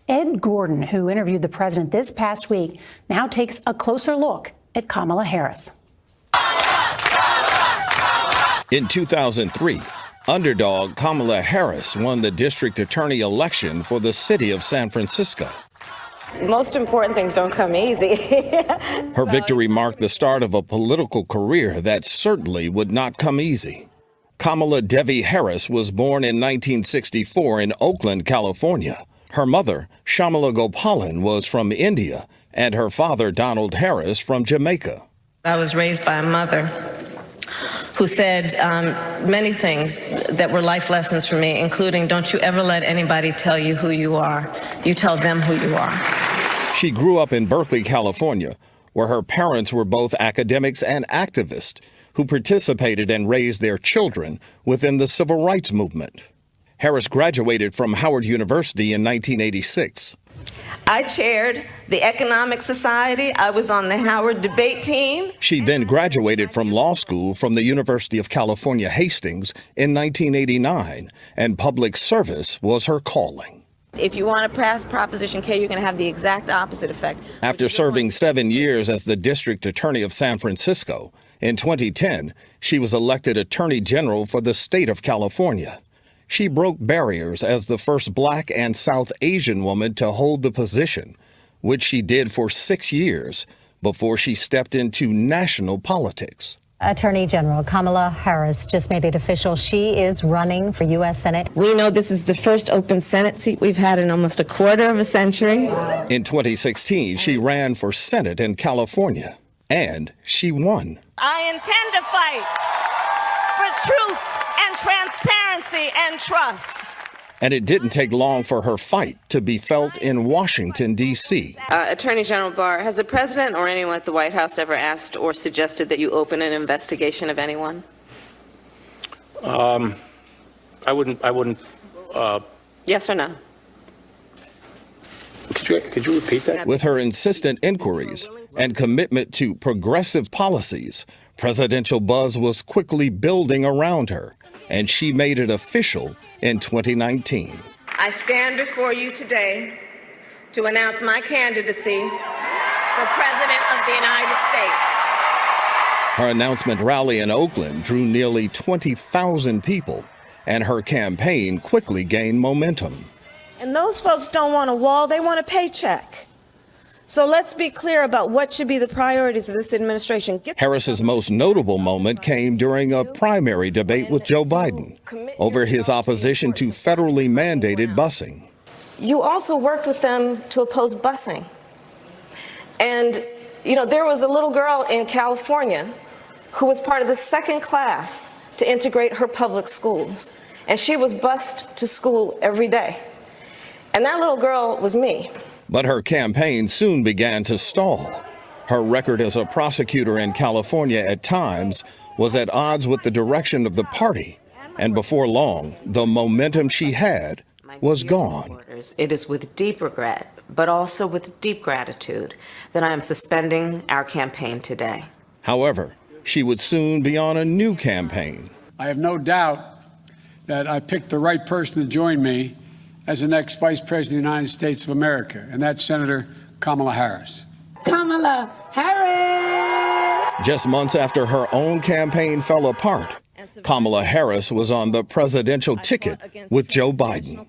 Ed Gordon, who interviewed the president this past week, now takes a closer look at Kamala Harris. In 2003, underdog Kamala Harris won the district attorney election for the city of San Francisco. Most important things don't come easy. Her victory marked the start of a political career that certainly would not come easy. Kamala Devi Harris was born in 1964 in Oakland, California. Her mother, Shamala Gopalan, was from India, and her father, Donald Harris, from Jamaica. I was raised by a mother who said many things that were life lessons for me, including, don't you ever let anybody tell you who you are. You tell them who you are. She grew up in Berkeley, California, where her parents were both academics and activists who participated and raised their children within the civil rights movement. Harris graduated from Howard University in 1986. I chaired the Economic Society. I was on the Howard debate team. She then graduated from law school from the University of California, Hastings in 1989, and public service was her calling. If you want to pass Proposition K, you're going to have the exact opposite effect. After serving 7 years as the district attorney of San Francisco, in 2010, she was elected Attorney General for the state of California. She broke barriers as the first Black and South Asian woman to hold the position, which she did for 6 years before she stepped into national politics. Attorney General Kamala Harris just made it official. She is running for U.S. Senate. We know this is the first open Senate seat we've had in almost a quarter of a century. In 2016, she ran for Senate in California, and she won. I intend to fight for truth and transparency and trust. And it didn't take long for her fight to be felt in Washington, D.C. Attorney General Barr, has the president or anyone at the White House ever asked or suggested that you open an investigation of anyone? I wouldn't. Yes or no? Could you repeat that? With her insistent inquiries and commitment to progressive policies, presidential buzz was quickly building around her, and she made it official in 2019. I stand before you today to announce my candidacy for President of the United States. Her announcement rally in Oakland drew nearly 20,000 people, and her campaign quickly gained momentum. And those folks don't want a wall, they want a paycheck. So let's be clear about what should be the priorities of this administration. Harris's most notable moment came during a primary debate with Joe Biden over his opposition to federally mandated busing. You also worked with them to oppose busing. And, you know, there was a little girl in California who was part of the second class to integrate her public schools. And she was bused to school every day. And that little girl was me. But her campaign soon began to stall. Her record as a prosecutor in California at times was at odds with the direction of the party. And before long, the momentum she had was gone. It is with deep regret, but also with deep gratitude, that I am suspending our campaign today. However, she would soon be on a new campaign. I have no doubt that I picked the right person to join me as the next Vice President of the United States of America, and that's Senator Kamala Harris. Kamala Harris! Just months after her own campaign fell apart, Kamala Harris was on the presidential ticket with Joe Biden.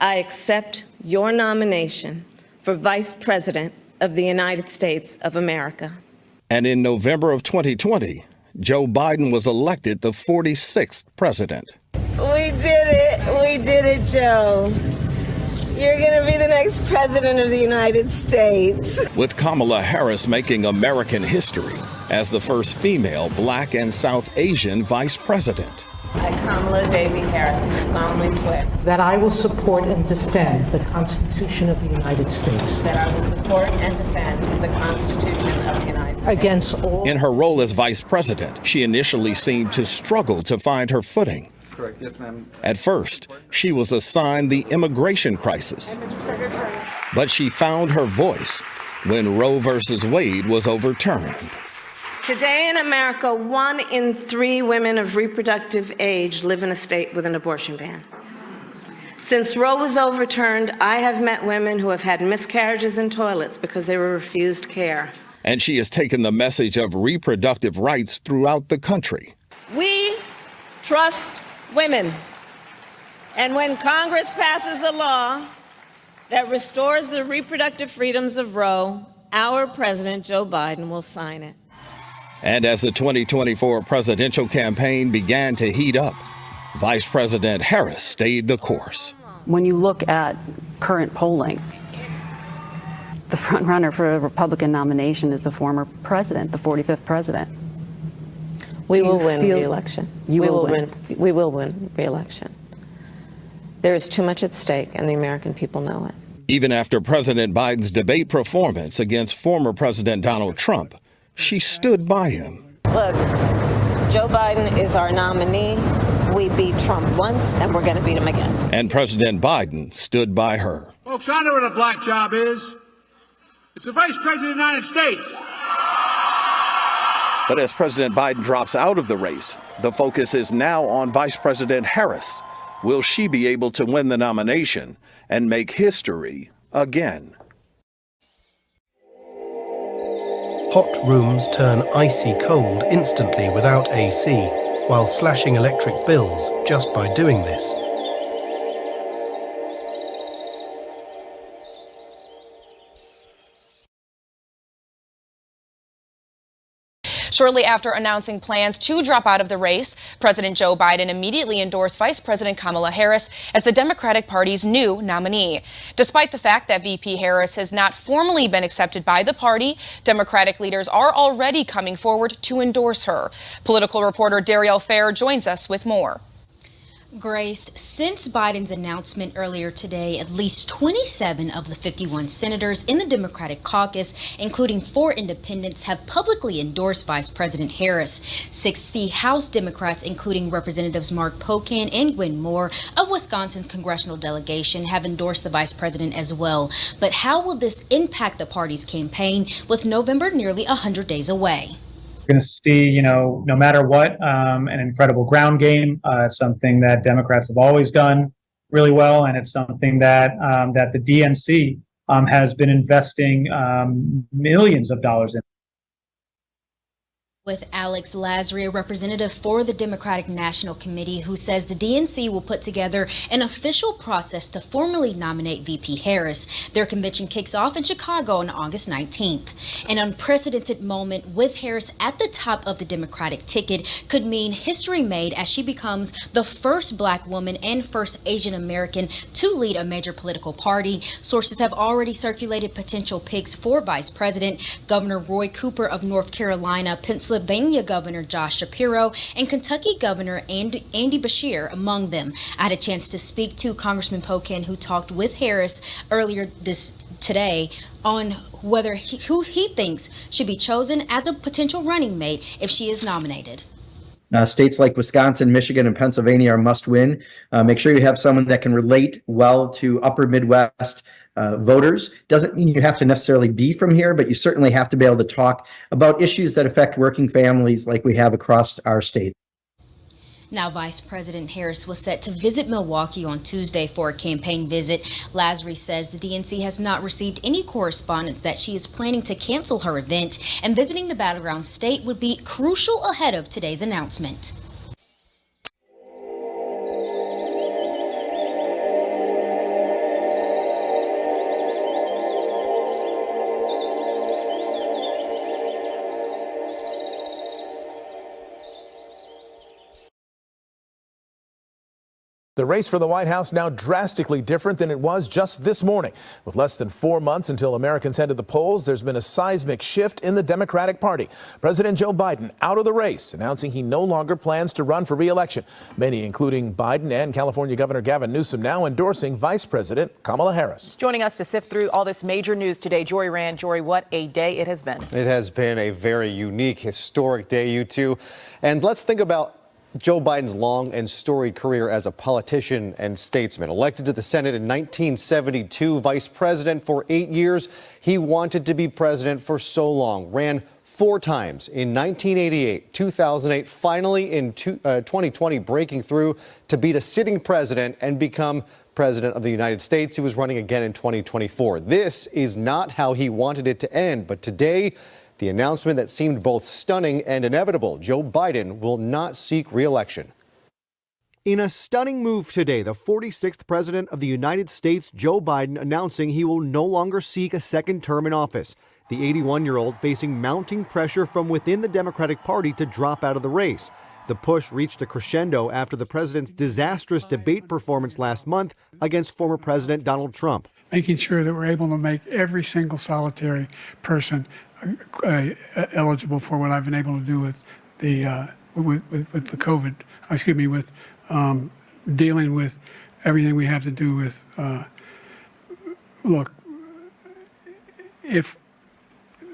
I accept your nomination for Vice President of the United States of America. And in November of 2020, Joe Biden was elected the 46th president. We did it, Joe. You're going to be the next president of the United States. With Kamala Harris making American history as the first female Black and South Asian vice president. I, Kamala Devi Harris, do solemnly swear that I will support and defend the Constitution of the United States. that I will support and defend the Constitution of the United States. Against all. In her role as vice president, she initially seemed to struggle to find her footing. Correct. Yes, ma'am. At first, she was assigned the immigration crisis. But she found her voice when Roe versus Wade was overturned. Today in America, 1 in 3 women of reproductive age live in a state with an abortion ban. Since Roe was overturned, I have met women who have had miscarriages in toilets because they were refused care. And she has taken the message of reproductive rights throughout the country. We trust women. And when Congress passes a law that restores the reproductive freedoms of Roe, our President Joe Biden will sign it. And as the 2024 presidential campaign began to heat up, Vice President Harris stayed the course. When you look at current polling, the front runner for a Republican nomination is the former president, the 45th president. We will win re-election. We will win re-election. There is too much at stake, and the American people know it. Even after President Biden's debate performance against former President Donald Trump, she stood by him. Look, Joe Biden is our nominee. We beat Trump once, and we're going to beat him again. And President Biden stood by her. Folks, I know what a black job is. It's the Vice President of the United States. But as President Biden drops out of the race, the focus is now on Vice President Harris. Will she be able to win the nomination and make history again? Hot rooms turn icy cold instantly without AC, while slashing electric bills just by doing this. Shortly after announcing plans to drop out of the race, President Joe Biden immediately endorsed Vice President Kamala Harris as the Democratic Party's new nominee. Despite the fact that VP Harris has not formally been accepted by the party, Democratic leaders are already coming forward to endorse her. Political reporter Darielle Fair joins us with more. Grace, since Biden's announcement earlier today, at least 27 of the 51 senators in the Democratic caucus, including 4 independents, have publicly endorsed Vice President Harris. 60 House Democrats, including Representatives Mark Pocan and Gwen Moore of Wisconsin's congressional delegation, have endorsed the vice president as well. But how will this impact the party's campaign with November nearly 100 days away? We're going to see, no matter what, an incredible ground game. It's something that Democrats have always done really well, and it's something that that the DNC has been investing millions of dollars in. With Alex Lasry, a representative for the Democratic National Committee, who says the DNC will put together an official process to formally nominate VP Harris. Their convention kicks off in Chicago on August 19th. An unprecedented moment with Harris at the top of the Democratic ticket could mean history made as she becomes the first Black woman and first Asian American to lead a major political party. Sources have already circulated potential picks for Vice President: Governor Roy Cooper of North Carolina, Pennsylvania Governor Josh Shapiro, and Kentucky Governor Andy Beshear among them. I had a chance to speak to Congressman Pocan, who talked with Harris earlier today on who he thinks should be chosen as a potential running mate if she is nominated. States like Wisconsin, Michigan, and Pennsylvania are must win. Make sure you have someone that can relate well to upper Midwest voters. Doesn't mean you have to necessarily be from here, but you certainly have to be able to talk about issues that affect working families like we have across our state. Now, Vice President Harris was set to visit Milwaukee on Tuesday for a campaign visit. Lasry says the DNC has not received any correspondence that she is planning to cancel her event, and visiting the battleground state would be crucial ahead of today's announcement. The race for the White House now drastically different than it was just this morning. With less than 4 months until Americans head to the polls, there's been a seismic shift in the Democratic Party. President Joe Biden out of the race, announcing he no longer plans to run for re-election. Many, including Biden and California Governor Gavin Newsom, now endorsing Vice President Kamala Harris. Joining us to sift through all this major news today, Jory Rand. Jory, what a day it has been. It has been a very unique, historic day, you two. And let's think about Joe Biden's long and storied career as a politician and statesman. Elected to the Senate in 1972, vice president for 8 years. He wanted to be president for so long. Ran 4 times in 1988, 2008, finally in 2020 breaking through to beat a sitting president and become president of the United States. He was running again in 2024. This is not how he wanted it to end, but today, the announcement that seemed both stunning and inevitable: Joe Biden will not seek re-election. In a stunning move today, the 46th president of the United States, Joe Biden, announcing he will no longer seek a second term in office. The 81-year-old facing mounting pressure from within the Democratic Party to drop out of the race. The push reached a crescendo after the president's disastrous debate performance last month against former President Donald Trump. Making sure that we're able to make every single solitary person eligible for what I've been able to do with the COVID, with dealing with everything we have to do with, look, if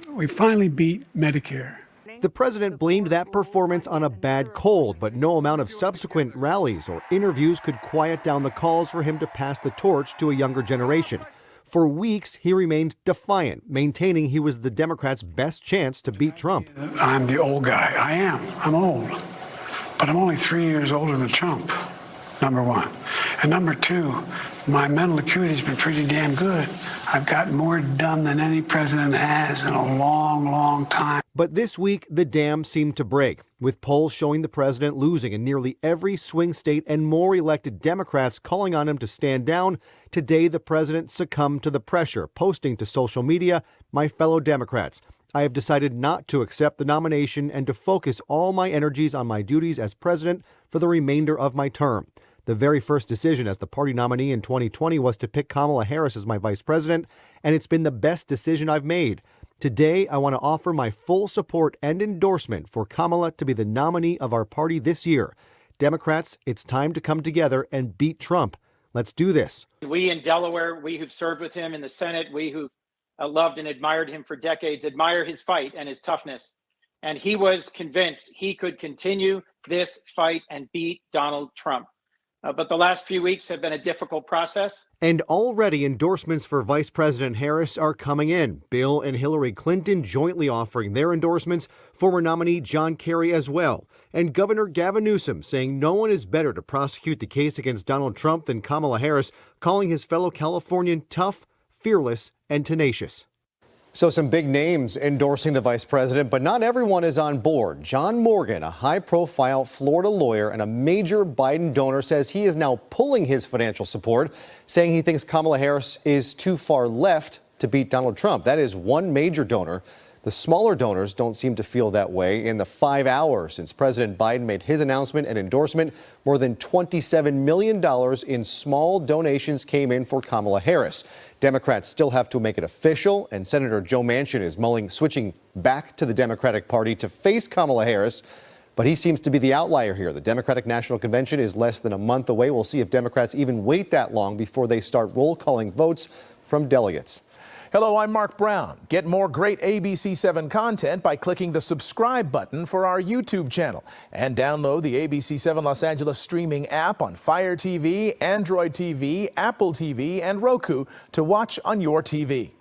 we finally beat Medicare. The president blamed that performance on a bad cold, but no amount of subsequent rallies or interviews could quiet down the calls for him to pass the torch to a younger generation. For weeks, he remained defiant, maintaining he was the Democrats' best chance to beat Trump. I'm the old guy. I am. I'm old. But I'm only 3 years older than Trump, number one. And number two, my mental acuity's been pretty damn good. I've gotten more done than any president has in a long, long time. But this week, the dam seemed to break, with polls showing the president losing in nearly every swing state and more elected Democrats calling on him to stand down. Today, the president succumbed to the pressure, posting to social media, "My fellow Democrats, I have decided not to accept the nomination and to focus all my energies on my duties as president for the remainder of my term. The very first decision as the party nominee in 2020 was to pick Kamala Harris as my vice president, and it's been the best decision I've made. Today, I want to offer my full support and endorsement for Kamala to be the nominee of our party this year. Democrats, it's time to come together and beat Trump. Let's do this." We in Delaware, we who've served with him in the Senate, we who loved and admired him for decades, admire his fight and his toughness. And he was convinced he could continue this fight and beat Donald Trump. But the last few weeks have been a difficult process. And already endorsements for Vice President Harris are coming in. Bill and Hillary Clinton jointly offering their endorsements, former nominee John Kerry as well. And Governor Gavin Newsom saying no one is better to prosecute the case against Donald Trump than Kamala Harris, calling his fellow Californian tough, fearless, and tenacious. So some big names endorsing the vice president, but not everyone is on board. John Morgan, a high-profile Florida lawyer and a major Biden donor, says he is now pulling his financial support, saying he thinks Kamala Harris is too far left to beat Donald Trump. That is one major donor. The smaller donors don't seem to feel that way. In the 5 hours since President Biden made his announcement and endorsement, more than $27 million in small donations came in for Kamala Harris. Democrats still have to make it official, and Senator Joe Manchin is mulling switching back to the Democratic Party to face Kamala Harris. But he seems to be the outlier here. The Democratic National Convention is less than a month away. We'll see if Democrats even wait that long before they start roll calling votes from delegates. Hello, I'm Mark Brown. Get more great ABC7 content by clicking the subscribe button for our YouTube channel and download the ABC7 Los Angeles streaming app on Fire TV, Android TV, Apple TV, and Roku to watch on your TV.